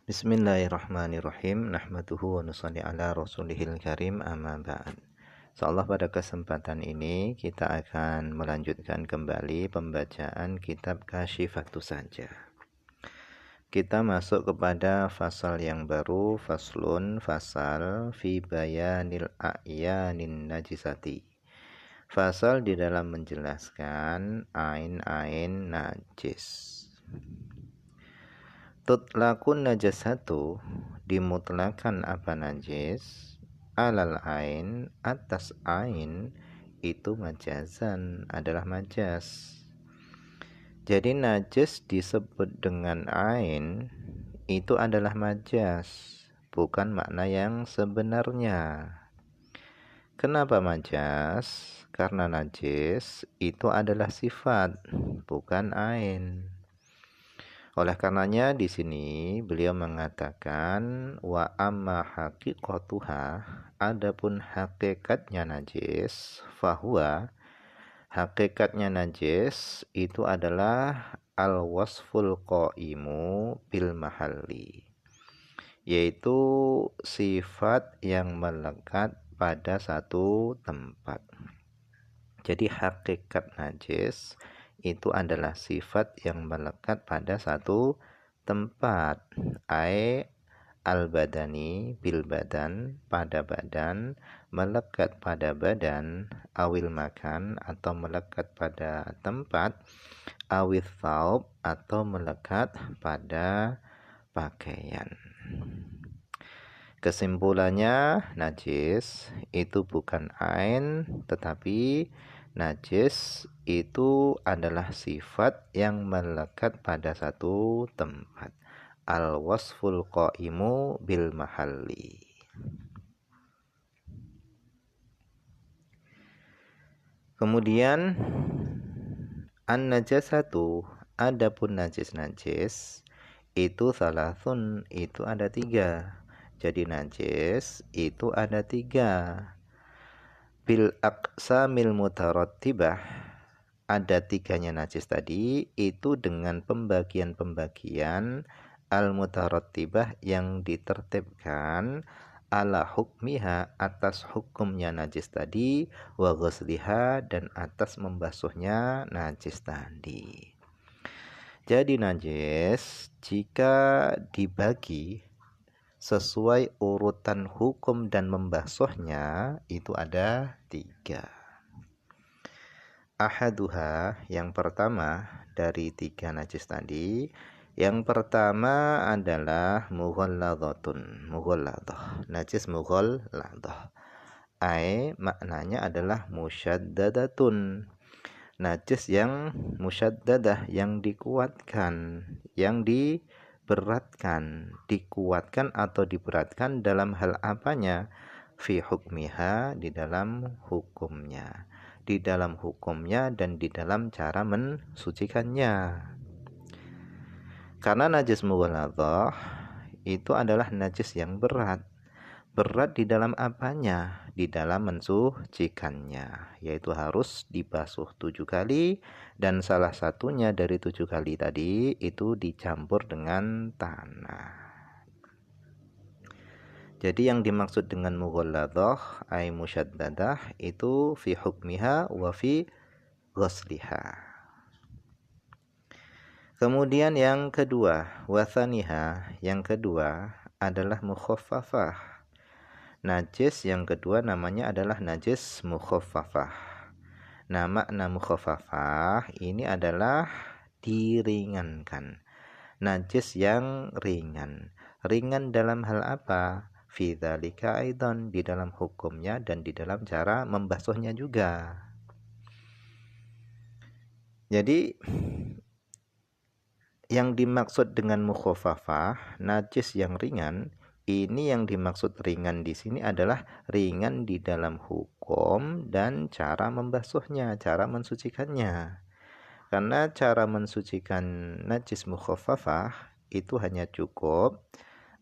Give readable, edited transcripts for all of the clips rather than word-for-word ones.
Bismillahirrahmanirrahim. Nahmaduhu wa nusalli ala rasulihil karim, amma ba'd. Insyaallah pada kesempatan ini kita akan melanjutkan kembali pembacaan kitab Kasyifatus Saja. Kita masuk kepada fasal yang baru, fasal fi bayanil a'yanin najisati. Fasal di dalam menjelaskan ain-ain najis. Tutlakun najasatu, dimutlakan apa najis, alal ain, atas ain, itu majazan, adalah majas. Jadi najis disebut dengan ain, itu adalah majas, bukan makna yang sebenarnya. Kenapa majas? Karena najis itu adalah sifat, bukan ain. Oleh karenanya di sini beliau mengatakan wa amma haqiqatuha, adapun hakikatnya najis, fahuwa, hakikatnya najis itu adalah al-wasful qaimu bil mahalli, yaitu sifat yang melekat pada satu tempat. Jadi hakikat najis itu adalah sifat yang melekat pada satu tempat. Al-badani bil badan, pada badan, melekat pada badan, awil makan, atau melekat pada tempat, awil thawb, atau melekat pada pakaian. Kesimpulannya, najis itu bukan ain, tetapi najis itu adalah sifat yang melekat pada satu tempat. Al-wasful qaimu bil mahalli. Kemudian an-najasatu, adapun najis-najis itu salasun, itu ada 3. Jadi najis itu ada 3. Bil aqsamil mutarattibah, ada 3-nya najis tadi itu dengan pembagian-pembagian al-mutarattibah yang ditertibkan ala hukmiha, atas hukumnya najis tadi, wa ghusliha, dan atas membasuhnya najis tadi. Jadi najis jika dibagi sesuai urutan hukum dan membasuhnya itu ada 3. Ahaduha, yang pertama dari 3 najis tadi, yang pertama adalah mughalladhatun, mughalladah, najis mughalladah. Maknanya adalah musyaddadatun, najis yang musyaddadah, yang dikuatkan, yang diberatkan, dikuatkan atau diberatkan dalam hal apanya? Fi hukmiha, di dalam hukumnya, di dalam hukumnya dan di dalam cara mensucikannya. Karena najis mughalladah itu adalah najis yang berat. Berat di dalam apanya? Di dalam mensucikannya, yaitu harus dibasuh 7 kali, dan salah satunya dari 7 kali tadi itu dicampur dengan tanah. Jadi yang dimaksud dengan mughalladah ay musyaddadah itu fi hukmiha wa fi ghusliha. Kemudian yang kedua, wathaniha, yang kedua adalah mukhaffafah. Najis yang kedua namanya adalah najis mukhaffafah. Nah, makna mukhaffafah ini adalah diringankan. Najis yang ringan. Ringan dalam hal apa? Fi dzalika aidan, di dalam hukumnya dan di dalam cara membasuhnya juga. Jadi yang dimaksud dengan mukhaffafah, najis yang ringan, ini yang dimaksud ringan di sini adalah ringan di dalam hukum dan cara membasuhnya, cara mensucikannya. Karena cara mensucikan najis mukhaffafah itu hanya cukup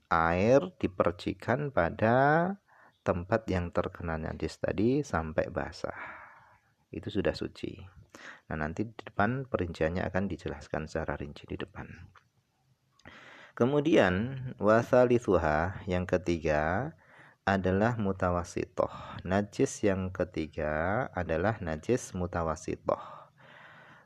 air dipercikan pada tempat yang terkena najis tadi sampai basah. Itu sudah suci. Nah, nanti di depan perinciannya akan dijelaskan secara rinci di depan. Kemudian wasalisuha yang ketiga adalah mutawasitoh. Najis yang ketiga adalah najis mutawasitoh.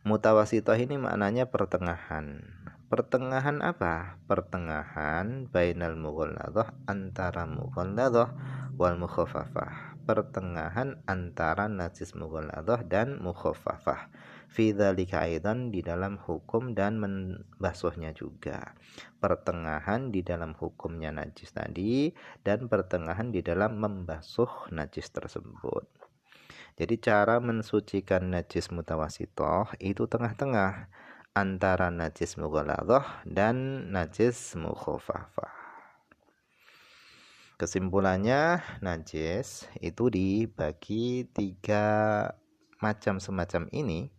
Mutawasitoh ini maknanya pertengahan. Pertengahan apa? Pertengahan bainal mughalladhah, antara mughalladhah wal mukhaffafah. Pertengahan antara najis mughalladhah dan mukhaffafah. Fi dzalika aidan, di dalam hukum dan membasuhnya juga. Pertengahan di dalam hukumnya najis tadi dan pertengahan di dalam membasuh najis tersebut. Jadi cara mensucikan najis mutawasitoh itu tengah-tengah antara najis mughalladhah dan najis mukhaffafah. Kesimpulannya, najis itu dibagi 3 macam semacam ini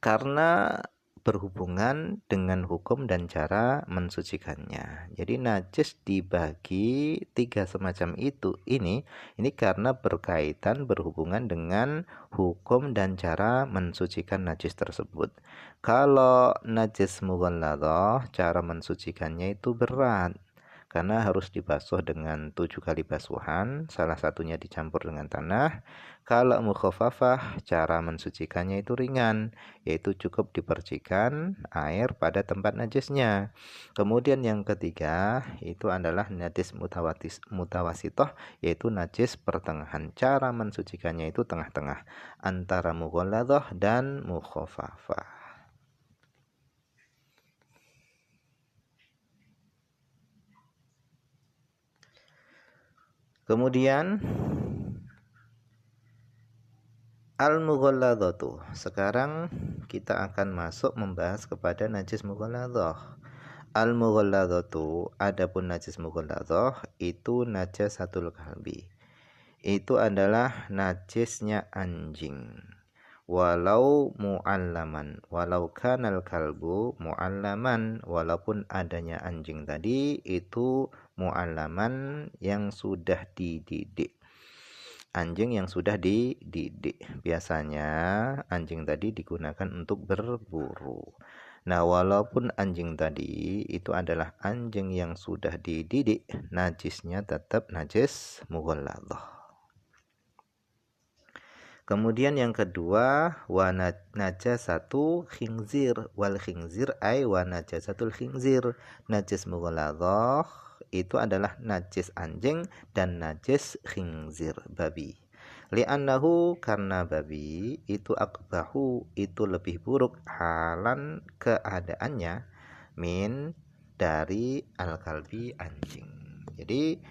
karena berhubungan dengan hukum dan cara mensucikannya. Jadi najis dibagi 3 semacam ini karena berkaitan berhubungan dengan hukum dan cara mensucikan najis tersebut. Kalau najis mughalladhah, cara mensucikannya itu berat karena harus dibasuh dengan 7 kali basuhan, salah satunya dicampur dengan tanah. Kalau mukhaffafah, cara mensucikannya itu ringan, yaitu cukup dipercikan air pada tempat najisnya. Kemudian yang ketiga itu adalah najis mutawasitoh, yaitu najis pertengahan. Cara mensucikannya itu tengah-tengah antara mughalladhah dan mukhaffafah. Kemudian al-mughalladhatu. Sekarang kita akan masuk membahas kepada najis mughalladhah. Al-mughalladhatu, adapun najis mughalladhah itu najasatul kalbi. Itu adalah najisnya anjing. Walau mu'allaman, walau kanal kalbu mu'allaman, walaupun adanya anjing tadi itu mu'allaman yang sudah dididik. Anjing yang sudah dididik. Biasanya anjing tadi digunakan untuk berburu. Nah, walaupun anjing tadi itu adalah anjing yang sudah dididik, najisnya tetap najis mughalladhah. Kemudian yang kedua, wa najasatu khinzir, wal khinzir ay wa najasatul khinzir. Najis mughalladhah itu adalah najis anjing dan najis khinzir, babi. Li'annahu, karena babi itu akbahu, itu lebih buruk halan keadaannya min dari al-kalbi, anjing. Jadi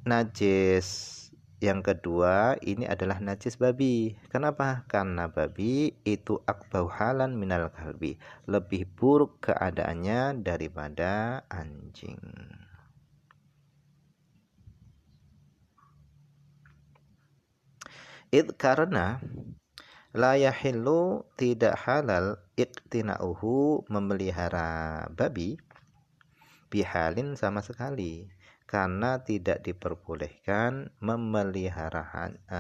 najis yang kedua ini adalah najis babi. Kenapa? Karena babi itu akbau halan minal kalbi, lebih buruk keadaannya daripada anjing. Karena la yahillu, tidak halal iqtina'uhu, memelihara babi, bihalin, sama sekali. Karena tidak diperbolehkan memelihara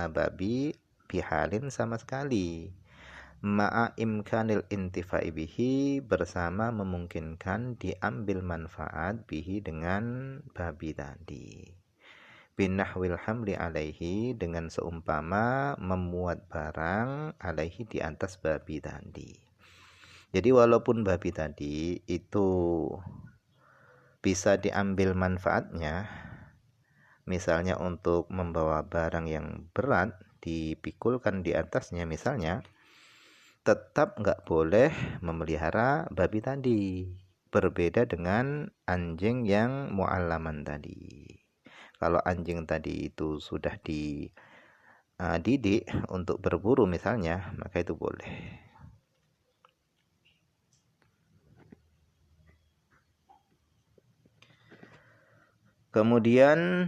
babi bihalin, sama sekali. Ma'a imkanil intifa'i bihi, bersama memungkinkan diambil manfaat bihi, dengan babi tadi. Binahwil hamli alaihi, dengan seumpama memuat barang alaihi, di atas babi tadi. Jadi walaupun babi tadi itu bisa diambil manfaatnya, misalnya untuk membawa barang yang berat dipikulkan di atasnya misalnya, tetap nggak boleh memelihara babi tadi. Berbeda dengan anjing yang mu'allaman tadi. Kalau anjing tadi itu sudah dididik untuk berburu misalnya, maka itu boleh. Kemudian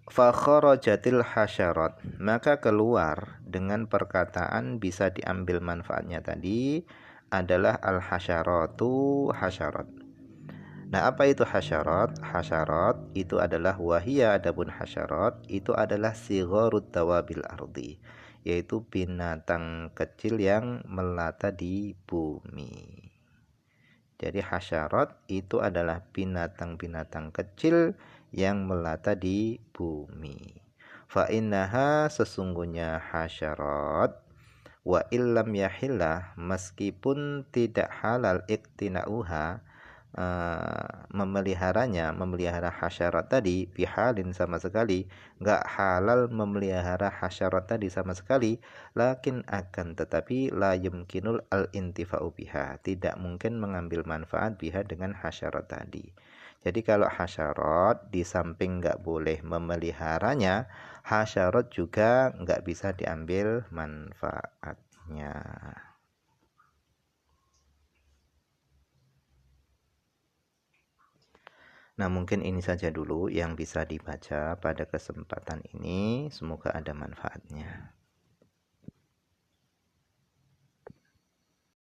fakharajatil hasyarat, maka keluar dengan perkataan bisa diambil manfaatnya tadi adalah al-hasyaratu, hasyarat. Nah, apa itu hasyarat? Hasyarat itu adalah wahia, adapun hasyarat itu adalah sigharut dawabil ardi, yaitu binatang kecil yang melata di bumi. Jadi hasyarat itu adalah binatang-binatang kecil yang melata di bumi. Fa innaha sesungguhnya hasyarat wa illam yahillah meskipun tidak halal iktinauha memelihara hasyarat tadi bihalin sama sekali nggak halal memelihara hasyarat tadi sama sekali, lakin akan tetapi la yumkinul al intifa'u biha, tidak mungkin mengambil manfaat biha dengan hasyarat tadi. Jadi kalau hasyarat di samping nggak boleh memeliharanya, hasyarat juga nggak bisa diambil manfaatnya. Nah, mungkin ini saja dulu yang bisa dibaca pada kesempatan ini. Semoga ada manfaatnya.